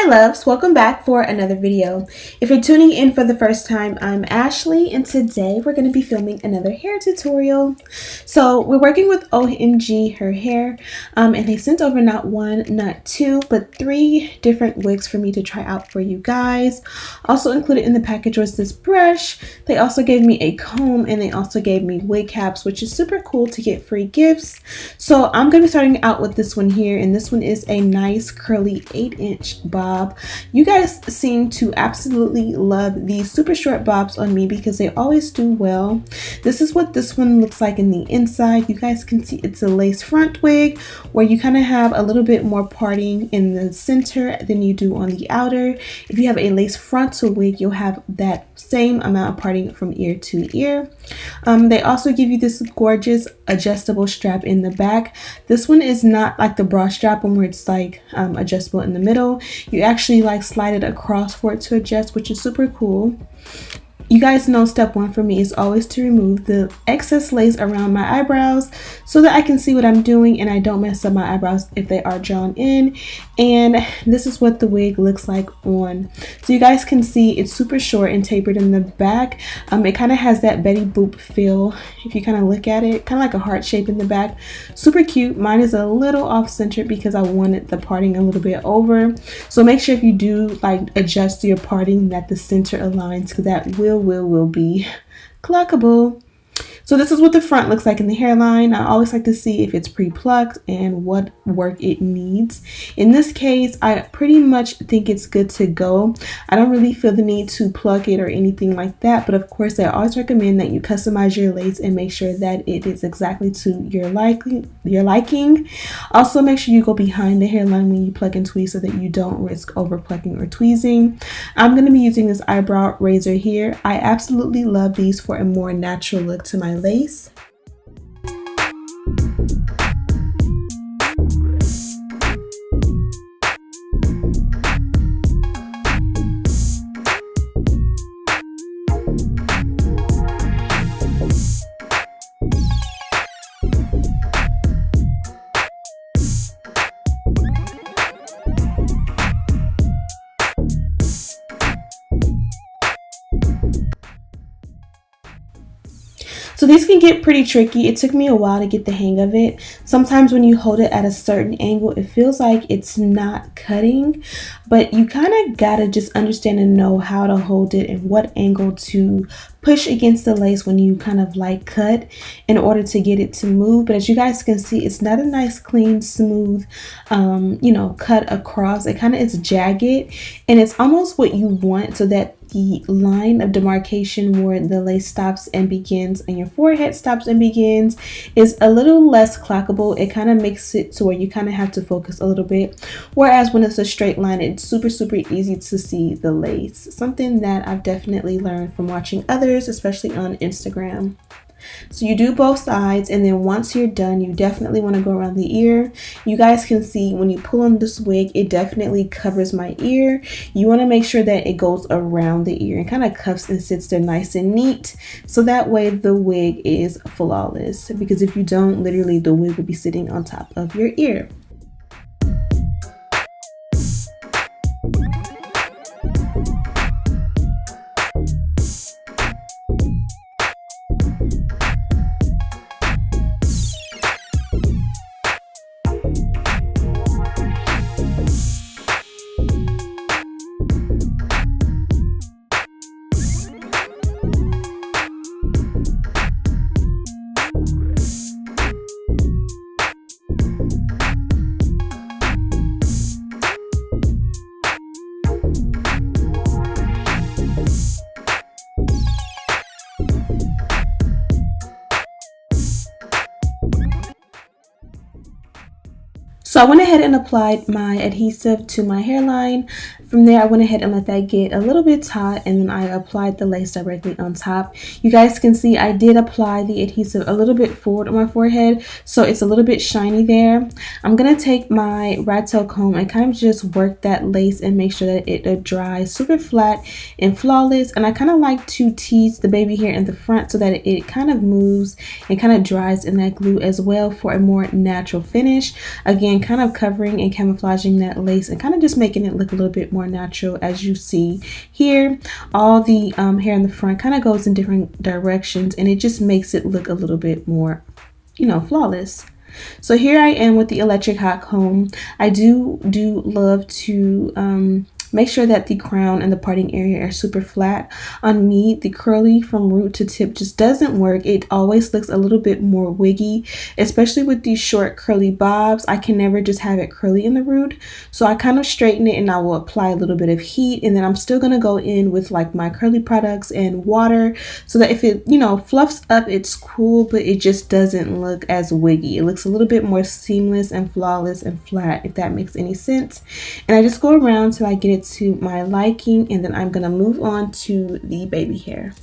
loves, welcome back for another video. If you're tuning in for the first time, I'm Ashley and today we're going to be filming another hair tutorial. So we're working with OMGHerHair and they sent over not one, not two, but 3 different wigs for me to try out for you guys. Also included in the package was this brush. They also gave me a comb and they also gave me wig caps, which is super cool to get free gifts. So I'm going to be starting out with this one here, and this one is a nice curly 8-inch bob. You guys seem to absolutely love these super short bobs on me because they always do well. This is what this one looks like in the inside. You guys can see it's a lace front wig where you kind of have a little bit more parting in the center than you do on the outer. If you have a lace frontal wig, you'll have that same amount of parting from ear to ear. They also give you this gorgeous adjustable strap in the back. This one is not like the bra strap one where it's like adjustable in the middle. You actually like slide it across for it to adjust, which is super cool. You guys know step 1 for me is always to remove the excess lace around my eyebrows so that I can see what I'm doing and I don't mess up my eyebrows if they are drawn in. And this is what the wig looks like on. So you guys can see it's super short and tapered in the back. It kind of has that Betty Boop feel if you kind of look at it, kind of like a heart shape in the back. Super cute. Mine is a little off centered because I wanted the parting a little bit over. So make sure if you do like adjust your parting that the center aligns, because that will be clockable. So this is what the front looks like in the hairline. I always like to see if it's pre-plucked and what work it needs. In this case, I pretty much think it's good to go. I don't really feel the need to pluck it or anything like that, but of course I always recommend that you customize your lace and make sure that it is exactly to your liking. Also make sure you go behind the hairline when you pluck and tweeze so that you don't risk over plucking or tweezing. I'm going to be using this eyebrow razor here. I absolutely love these for a more natural look to my lace. So these can get pretty tricky. It took me a while to get the hang of it. Sometimes when you hold it at a certain angle, it feels like it's not cutting, but you kind of gotta just understand and know how to hold it and what angle to push against the lace when you kind of like cut in order to get it to move. But as you guys can see, it's not a nice, clean, smooth, cut across. It kind of is jagged, and it's almost what you want so that the line of demarcation where the lace stops and begins and your forehead stops and begins is a little less clockable. It kind of makes it to where you kind of have to focus a little bit, whereas when it's a straight line, it's super easy to see the lace. Something that I've definitely learned from watching others, especially on Instagram. So you do both sides, and then once you're done, you definitely want to go around the ear. You guys can see when you pull on this wig, it definitely covers my ear. You want to make sure that it goes around the ear and kind of cuffs and sits there nice and neat, so that way the wig is flawless, because if you don't, literally the wig will be sitting on top of your ear. So I went ahead and applied my adhesive to my hairline. From there, I went ahead and let that get a little bit taut, and then I applied the lace directly on top. You guys can see I did apply the adhesive a little bit forward on my forehead, so it's a little bit shiny there. I'm going to take my rat tail comb and kind of just work that lace and make sure that it dries super flat and flawless. And I kind of like to tease the baby hair in the front so that it kind of moves and kind of dries in that glue as well for a more natural finish. Again, kind of covering and camouflaging that lace and kind of just making it look a little bit more more natural. As you see here, all the hair in the front kind of goes in different directions, and it just makes it look a little bit more, you know, flawless. So here I am with the electric hot comb. I do love to make sure that the crown and the parting area are super flat. On me, the curly from root to tip just doesn't work. It always looks a little bit more wiggy, especially with these short curly bobs. I can never just have it curly in the root. So I kind of straighten it and I will apply a little bit of heat, and then I'm still going to go in with like my curly products and water so that if it, you know, fluffs up, it's cool, but it just doesn't look as wiggy. It looks a little bit more seamless and flawless and flat, if that makes any sense. And I just go around till I get it to my liking, and then I'm gonna move on to the baby hair.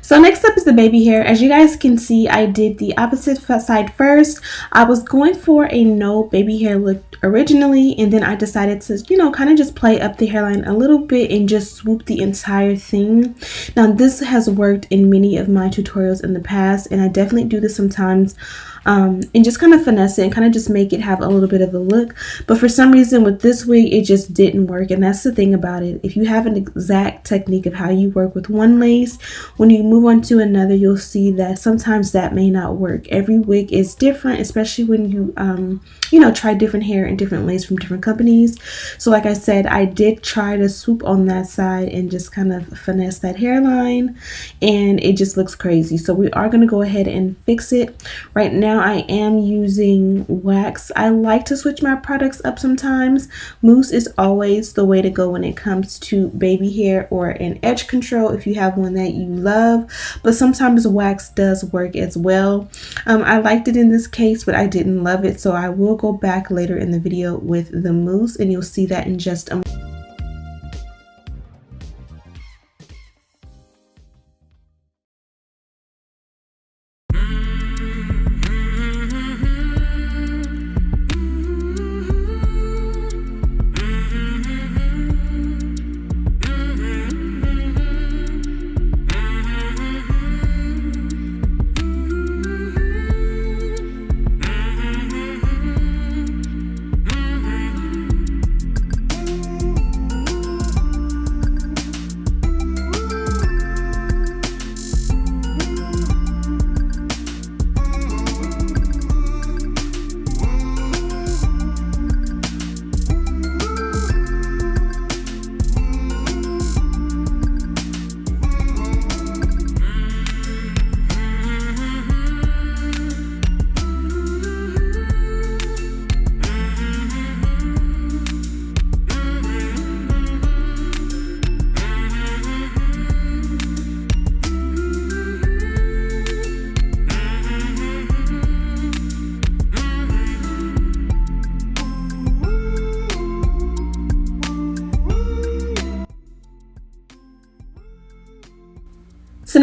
So next up is the baby hair. As you guys can see, I did the opposite side first. I was going for a no baby hair look originally, and then I decided to, you know, kind of just play up the hairline a little bit and just swoop the entire thing. Now this has worked in many of my tutorials in the past, and I definitely do this sometimes. And just kind of finesse it and kind of just make it have a little bit of a look. But for some reason with this wig, it just didn't work. And that's the thing about it. If you have an exact technique of how you work with one lace, when you move on to another, you'll see that sometimes that may not work. Every wig is different, especially when you, you know, try different hair and different lace from different companies. So like I said, I did try to swoop on that side and just kind of finesse that hairline, and it just looks crazy. So we are going to go ahead and fix it. Right now I am using wax. I like to switch my products up sometimes. Mousse is always the way to go when it comes to baby hair or an edge control if you have one that you love, but sometimes wax does work as well. I liked it in this case, but I didn't love it, so I will go back later in the video with the mousse, and you'll see that in just a moment.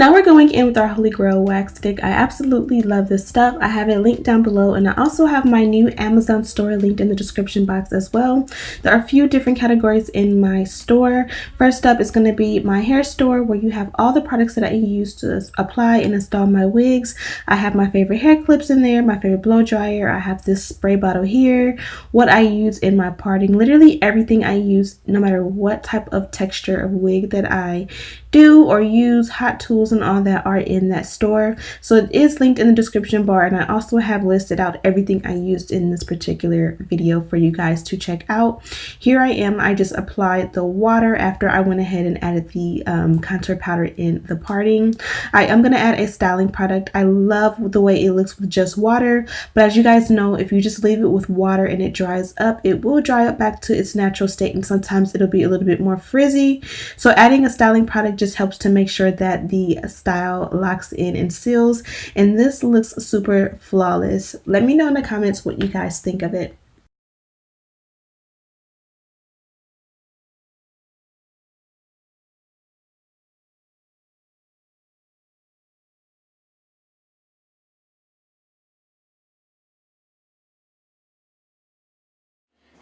now we're going in with our Holy Grail wax stick. I absolutely love this stuff. I have it linked down below, and I also have my new Amazon store linked in the description box as well. There are a few different categories in my store. First up is going to be my hair store, where you have all the products that I use to apply and install my wigs. I have my favorite hair clips in there, my favorite blow dryer. I have this spray bottle here, what I use in my parting, literally everything I use, no matter what type of texture of wig that I do or use, hot tools and all that are in that store. So it is linked in the description bar, and I also have listed out everything I used in this particular video for you guys to check out. Here I am. I just applied the water after I went ahead and added the contour powder in the parting. I am going to add a styling product. I love the way it looks with just water, but as you guys know, if you just leave it with water and it dries up, it will dry up back to its natural state, and sometimes it'll be a little bit more frizzy. So adding a styling product just helps to make sure that the style locks in and seals, and this looks super flawless. Let me know in the comments what you guys think of it.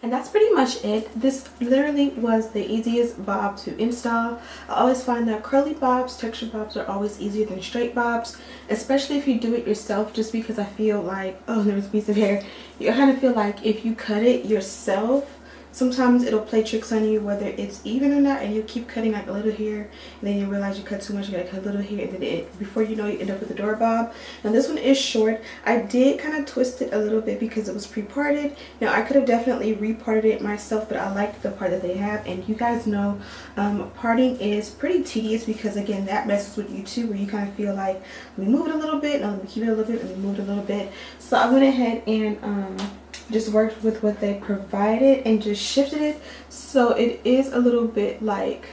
And that's pretty much it. This literally was the easiest bob to install. I always find that curly bobs, texture bobs are always easier than straight bobs, especially if you do it yourself, just because I feel like, oh, there's a piece of hair. You kind of feel like if you cut it yourself, sometimes it'll play tricks on you whether it's even or not, and you keep cutting like a little here, and then you realize you cut too much, you gotta cut a little here, and then before you know, you end up with a door bob. Now this one is short. I did kind of twist it a little bit because it was pre-parted. Now I could have definitely re-parted it myself, but I liked the part that they have, and you guys know parting is pretty tedious because, again, that messes with you too, where you kind of feel like, let me move it a little bit, no, let me keep it a little bit, let me move it a little bit. So I went ahead and just worked with what they provided and just shifted it, so it is a little bit like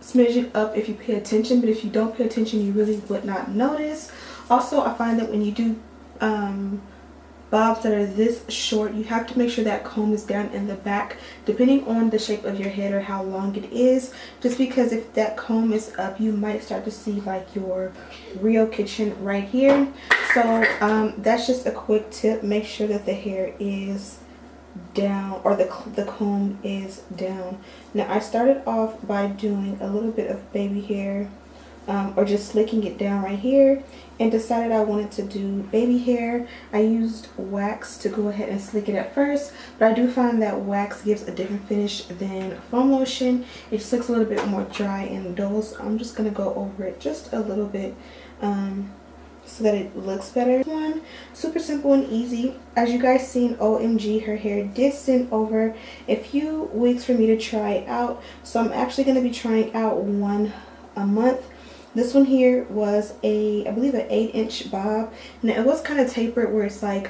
smidge it up if you pay attention, but if you don't pay attention, you really would not notice. Also, I find that when you do bobs that are this short, you have to make sure that comb is down in the back, depending on the shape of your head or how long it is, just because if that comb is up, you might start to see like your real kitchen right here. So that's just a quick tip. Make sure that the hair is down, or the comb is down. Now I started off by doing a little bit of baby hair, or just slicking it down right here, and decided I wanted to do baby hair. I used wax to go ahead and slick it at first, but I do find that wax gives a different finish than foam lotion. It just looks a little bit more dry and dull, so I'm just going to go over it just a little bit so that it looks better. One, super simple and easy. As you guys seen, OMGHerHair did send over a few wigs for me to try out, so I'm actually going to be trying out one a month. This one here was I believe an 8-inch bob. Now it was kind of tapered, where it's like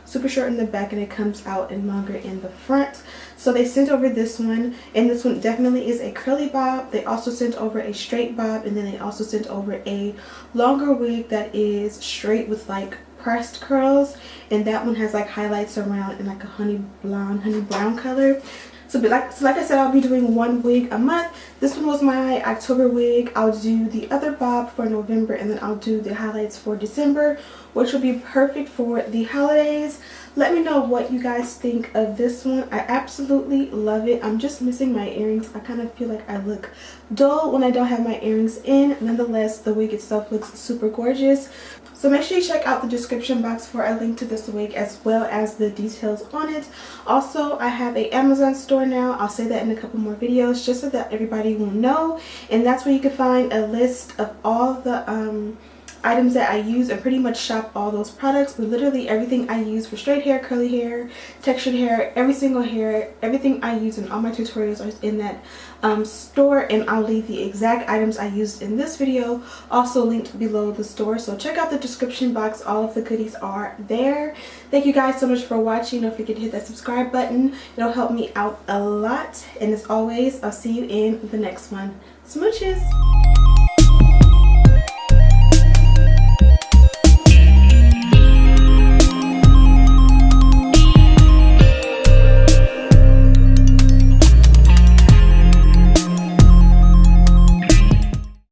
super short in the back and it comes out and longer in the front. So they sent over this one, and this one definitely is a curly bob. They also sent over a straight bob, and then they also sent over a longer wig that is straight with like pressed curls, and that one has like highlights around in like a honey brown color. So like I said, I'll be doing one wig a month. This one was my October wig. I'll do the other bob for November, and then I'll do the highlights for December, which will be perfect for the holidays. Let me know what you guys think of this one. I absolutely love it. I'm just missing my earrings. I kind of feel like I look dull when I don't have my earrings in. Nonetheless, the wig itself looks super gorgeous. So make sure you check out the description box for a link to this wig as well as the details on it. Also, I have an Amazon store now. I'll say that in a couple more videos just so that everybody will know. And that's where you can find a list of all the items that I use and pretty much shop all those products. But literally everything I use for straight hair, curly hair, textured hair, every single hair, everything I use in all my tutorials are in that store, and I'll leave the exact items I used in this video also linked below the store. So check out the description box. All of the goodies are there. Thank you guys so much for watching. Don't forget to hit that subscribe button. It'll help me out a lot. And as always, I'll see you in the next one. Smooches!